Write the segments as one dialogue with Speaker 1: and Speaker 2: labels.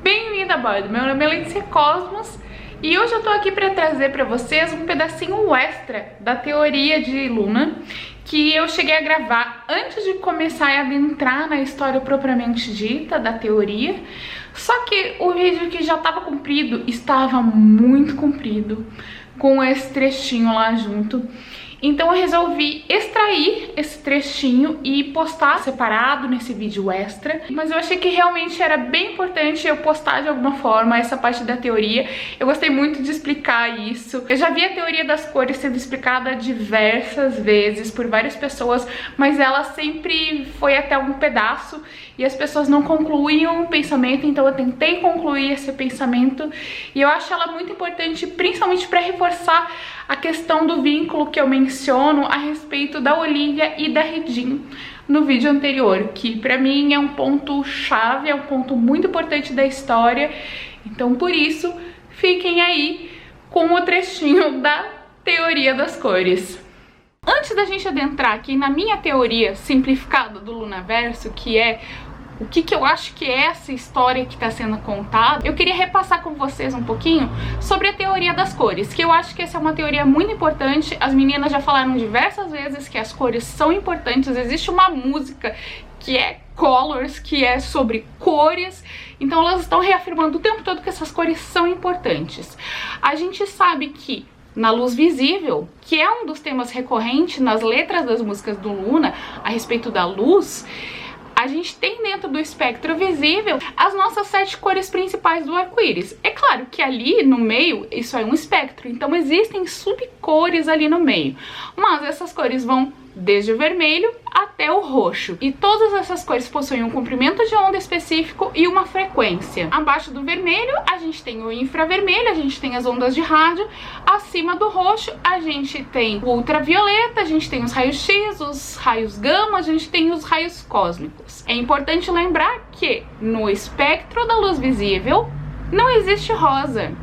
Speaker 1: Bem-vinda a bordo, meu nome é Letícia Cosmos e hoje eu tô aqui para trazer para vocês um pedacinho extra da teoria de Luna que eu cheguei a gravar antes de começar a adentrar na história propriamente dita da teoria. Só que o vídeo que já estava comprido estava muito comprido, com esse trechinho lá junto. Então eu resolvi extrair esse trechinho e postar separado nesse vídeo extra. Mas eu achei que realmente era bem importante eu postar de alguma forma essa parte da teoria. Eu gostei muito de explicar isso. Eu já vi a teoria das cores sendo explicada diversas vezes por várias pessoas, mas ela sempre foi até um pedaço e as pessoas não concluíam o pensamento, então eu tentei concluir esse pensamento e eu acho ela muito importante, principalmente para reforçar a questão do vínculo que eu menciono a respeito da Olivia e da Regine no vídeo anterior, que pra mim é um ponto chave, é um ponto muito importante da história. Então por isso, fiquem aí com o trechinho da teoria das cores. Antes da gente adentrar aqui na minha teoria simplificada do Lunaverso, que é o que eu acho que é essa história que está sendo contada, eu queria repassar com vocês um pouquinho sobre a teoria das cores, que eu acho que essa é uma teoria muito importante. As meninas já falaram diversas vezes que as cores são importantes. Existe uma música que é Colors, que é sobre cores, então elas estão reafirmando o tempo todo que essas cores são importantes. A gente sabe que na luz visível, que é um dos temas recorrentes nas letras das músicas do Luna a respeito da luz, a gente tem dentro do espectro visível as nossas 7 cores principais do arco-íris. É claro que ali no meio, isso é um espectro, então existem subcores ali no meio. Mas essas cores vão desde o vermelho até o roxo. E todas essas cores possuem um comprimento de onda específico e uma frequência. Abaixo do vermelho, a gente tem o infravermelho, a gente tem as ondas de rádio. Acima do roxo, a gente tem o ultravioleta, a gente tem os raios X, os raios gama, a gente tem os raios cósmicos. É importante lembrar que no espectro da luz visível não existe rosa.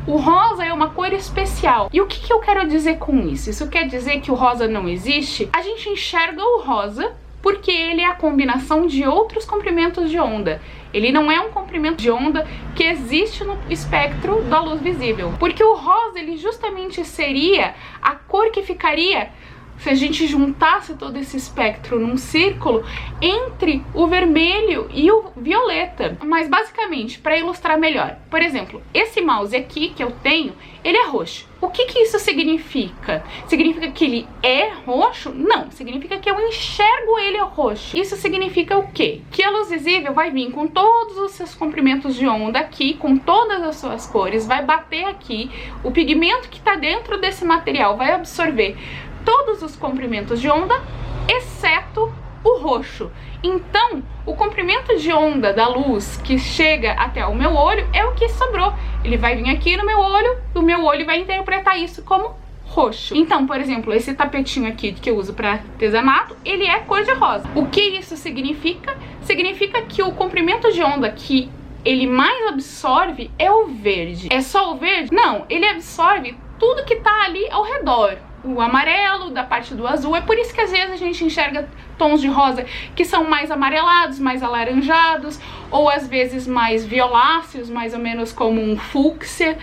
Speaker 1: O rosa é uma cor especial. E o que eu quero dizer com isso? Isso quer dizer que o rosa não existe? A gente enxerga o rosa porque ele é a combinação de outros comprimentos de onda. Ele não é um comprimento de onda que existe no espectro da luz visível. Porque o rosa, ele justamente seria a cor que ficaria, se a gente juntasse todo esse espectro num círculo, entre o vermelho e o violeta. Mas basicamente, para ilustrar melhor, por exemplo, esse mouse aqui que eu tenho, ele é roxo. O que isso significa? Significa que ele é roxo? Não, significa que eu enxergo ele roxo. Isso significa o quê? Que a luz visível vai vir com todos os seus comprimentos de onda aqui, com todas as suas cores, vai bater aqui, o pigmento que está dentro desse material vai absorver todos os comprimentos de onda, exceto o roxo. Então, o comprimento de onda da luz que chega até o meu olho é o que sobrou. Ele vai vir aqui no meu olho, e o meu olho vai interpretar isso como roxo. Então, por exemplo, esse tapetinho aqui que eu uso para artesanato, ele é cor de rosa. O que isso significa? Significa que o comprimento de onda que ele mais absorve é o verde. É só o verde? Não, ele absorve tudo que tá ali ao redor. O amarelo, da parte do azul. É por isso que às vezes a gente enxerga tons de rosa que são mais amarelados, mais alaranjados, ou às vezes mais violáceos, mais ou menos como um fúcsia.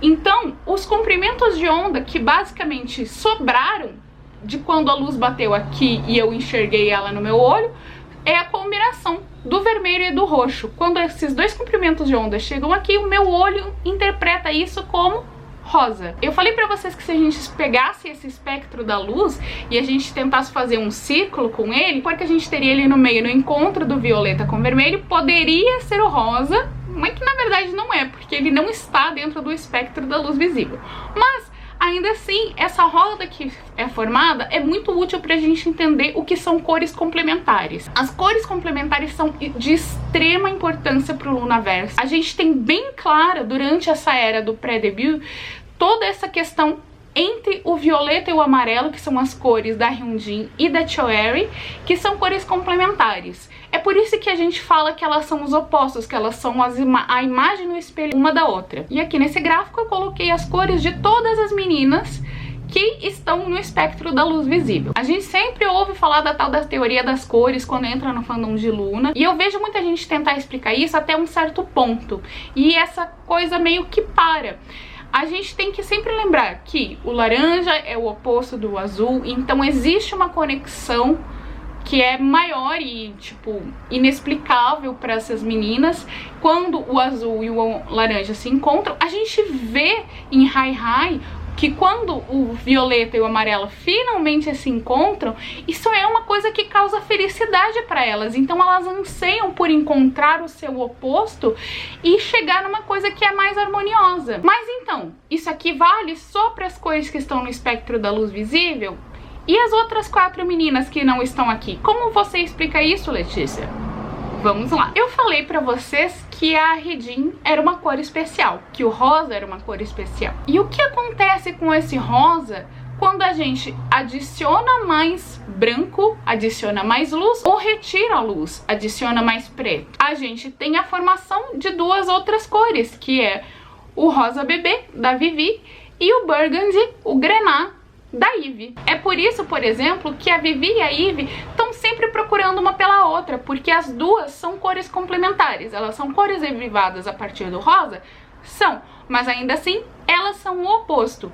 Speaker 1: Então, os comprimentos de onda que basicamente sobraram de quando a luz bateu aqui e eu enxerguei ela no meu olho, é a combinação do vermelho e do roxo. Quando esses dois comprimentos de onda chegam aqui, o meu olho interpreta isso como rosa. Eu falei pra vocês que se a gente pegasse esse espectro da luz e a gente tentasse fazer um círculo com ele, porque a gente teria ele no meio, no encontro do violeta com vermelho, poderia ser o rosa, mas que na verdade não é, porque ele não está dentro do espectro da luz visível. Mas ainda assim, essa roda que é formada é muito útil para a gente entender o que são cores complementares. As cores complementares são de extrema importância para o Lunaverso. A gente tem bem clara, durante essa era do pré-debut, toda essa questão entre o violeta e o amarelo, que são as cores da Hyunjin e da Choerry, que são cores complementares. É por isso que a gente fala que elas são os opostos, que elas são a imagem no espelho uma da outra. E aqui nesse gráfico eu coloquei as cores de todas as meninas que estão no espectro da luz visível. A gente sempre ouve falar da tal da teoria das cores quando entra no fandom de Luna, e eu vejo muita gente tentar explicar isso até um certo ponto, e essa coisa meio que para. A gente tem que sempre lembrar que o laranja é o oposto do azul, então existe uma conexão que é maior e, tipo, inexplicável para essas meninas. Quando o azul e o laranja se encontram, a gente vê em Hai Hai que quando o violeta e o amarelo finalmente se encontram, isso é uma coisa que causa felicidade para elas. Então elas anseiam por encontrar o seu oposto e chegar numa coisa que é mais harmoniosa. Mas então, isso aqui vale só para as cores que estão no espectro da luz visível? E as outras 4 meninas que não estão aqui? Como você explica isso, Letícia? Vamos lá. Eu falei pra vocês que a Redin era uma cor especial, que o rosa era uma cor especial. E o que acontece com esse rosa quando a gente adiciona mais branco, adiciona mais luz, ou retira a luz, adiciona mais preto? A gente tem a formação de 2 outras cores, que é o rosa bebê, da Vivi, e o burgundy, o grená, da Ivy. É por isso, por exemplo, que a Vivi e a Ivy estão sempre procurando uma pela outra, porque as duas são cores complementares. Elas são cores derivadas a partir do rosa? São, mas ainda assim elas são o oposto.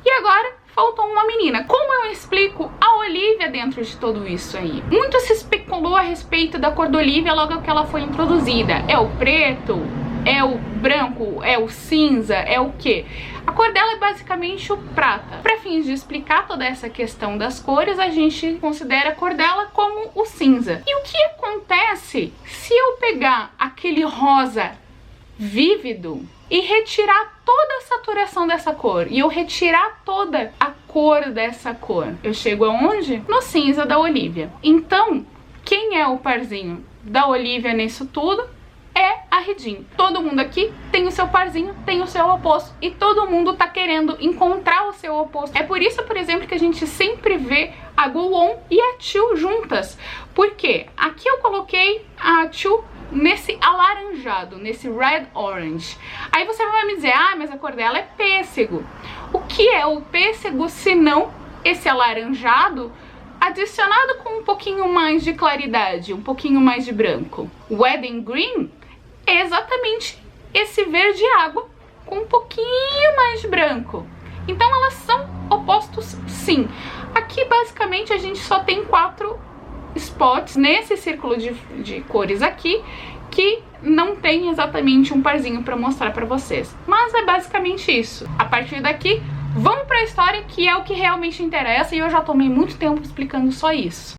Speaker 1: E agora faltou uma menina. Como eu explico a Olivia dentro de tudo isso aí? Muito se especulou a respeito da cor da Olivia logo que ela foi introduzida. É o preto? É o branco? É o cinza? É o quê? A cor dela é basicamente o prata. Para fins de explicar toda essa questão das cores, a gente considera a cor dela como o cinza. E o que acontece se eu pegar aquele rosa vívido e retirar toda a saturação dessa cor, e eu retirar toda a cor dessa cor? Eu chego aonde? No cinza da Olivia. Então, quem é o parzinho da Olivia nisso tudo? É a Redin. Todo mundo aqui tem o seu parzinho, tem o seu oposto, e todo mundo tá querendo encontrar o seu oposto. É por isso, por exemplo, que a gente sempre vê a Go-On e a Chu juntas. Por quê? Aqui eu coloquei a Chu nesse alaranjado, nesse red orange. Aí você vai me dizer, ah, mas a cor dela é pêssego. O que é o pêssego se não esse alaranjado adicionado com um pouquinho mais de claridade, um pouquinho mais de branco? O Wedding Green é exatamente esse verde água com um pouquinho mais de branco. Então elas são opostos, sim. Aqui basicamente a gente só tem 4 spots nesse círculo de cores aqui que não tem exatamente um parzinho para mostrar para vocês. Mas é basicamente isso. A partir daqui, vamos para a história, que é o que realmente interessa, e eu já tomei muito tempo explicando só isso.